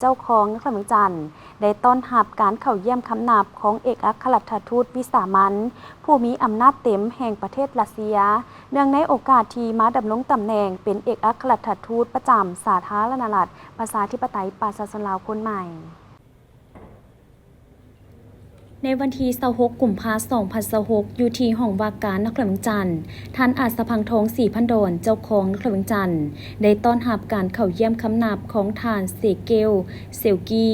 เจ้าของนครเมืองจันทร์ได้ต้อนรับการเข้าเยี่ยมคำนับของเอกอัครราชทูตวิสามัญผู้มีอำนาจเต็มแห่งประเทศรัสเซียเนื่องในโอกาสที่มาดำรงตำแหน่งเป็นเอกอัครราชทูตประจำสาธารณรัฐประชาธิปไตยประชาชนลาวคนใหม่ในวันที่26 กุมภาพันธ์ 2026อยู่ที่ห้องว่าการนครเมืองจันทร์ท่านอาจสะพังทองศรีพันโดนเจ้าของนครเมืองจันทร์ได้ต้อนรับการเข้าเยี่ยมคำนับของท่านเซเกลเซลกี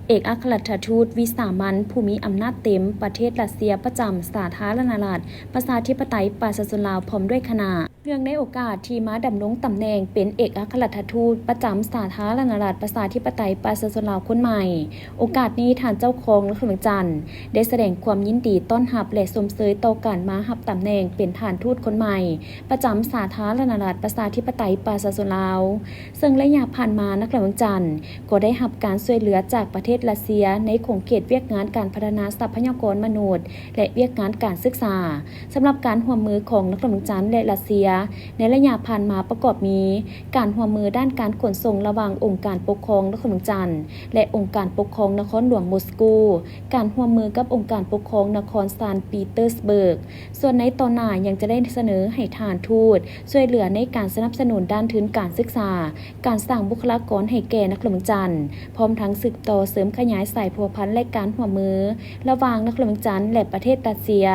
เอกอัครราชทูตวิสามัญผู้มีอำนาจเต็มประเทศรัสเซียประจำสาธารณรัฐประชาธิปไตยประชาชนลาวพร้อมด้วยคณะเนื่องในโอกาสที่มาดำรงตำแหน่งเป็นเอกอัครราชทูตประจำสาธารณรัฐประชาธิปไตยประชาชนลาวคนใหม่โอกาสนี้ท่านเจ้าของนครเมืองจันทร์ได้แสดงความยินดีต้อนรับและสมเสยต่อการมารับตำแหน่งเป็นฐานทูตคนใหม่ประจำสาธารณรัฐประชาธิปไตยประชาชนลาวซึ่งระยะผ่านมานครเมืองจันทร์ก็ได้รับการช่วยเหลือจากประเทศรัสเซียในโครงเขตเวียกงานการพัฒนาทรัพยากรมนุษย์และเวียกงานการศึกษาสำหรับการร่วมมือของนครเมืองจันทร์และรัสเซียในระยะผ่านมาประกอบมีการร่วมมือด้านการขนส่งระหว่างองค์การปกครองนครเมืองจันทร์และองค์การปกครองนครหลวงมอสโกการร่วมมือกับองค์การปกครองนครซานต์ปีเตอร์สเบิร์กส่วนในตอนหน้ายังจะได้เสนอให้ทานทูตช่วยเหลือในการสนับสนุนด้านทุนการศึกษาการสร้างบุคลากรให้แก่นครเมืองจันทร์พร้อมทั้งสืบต่อเสริมขยายสายพัวพันและการร่วมมือระหว่างนครเมืองจันทร์และประเทศรัสเซีย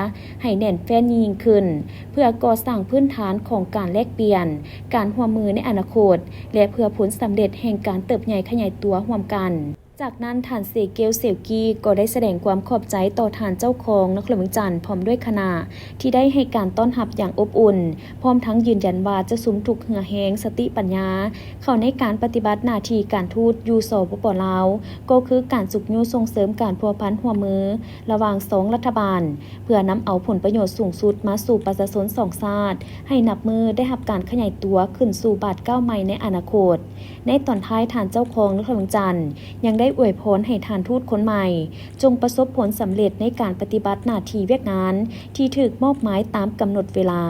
ให้แน่นแฟ้นยิ่งขึ้นเพื่อก่อสร้างพื้นฐานของการแลกเปลี่ยนการร่วมมือในอนาคตและเพื่อผลสำเร็จแห่งการเติบใหญ่ขยายตัวร่วมกันจากนั้นท่านเซเกลเซลกีก็ได้แสดงความขอบใจต่อท่านเจ้าของนครเมืองจันทร์พร้อมด้วยคณะที่ได้ให้การต้อนรับอย่างอบอุ่นพร้อมทั้งยืนยันว่าจะสุมทุกเหือแหงสติปัญญาเข้าในการปฏิบัติหน้าที่การทูตอยู่สปป.ลาวก็คือการสุขยุส่งเสริมการพัวพันร่วมมือระหว่างสองรัฐบาลเพื่อนำเอาผลประโยชน์สูงสุดมาสู่ประชาชนสองชาติให้นับมือได้รับการขยายตัวขึ้นสู่บาทก้าวใหม่ในอนาคตในตอนท้ายท่านเจ้าของนครเมืองจันทร์ยังได้อวยพรให้ท่านทูตคนใหม่จงประสบผลสำเร็จในการปฏิบัติหน้าที่เวียกงานที่ถูกมอบหมายตามกำหนดเวลา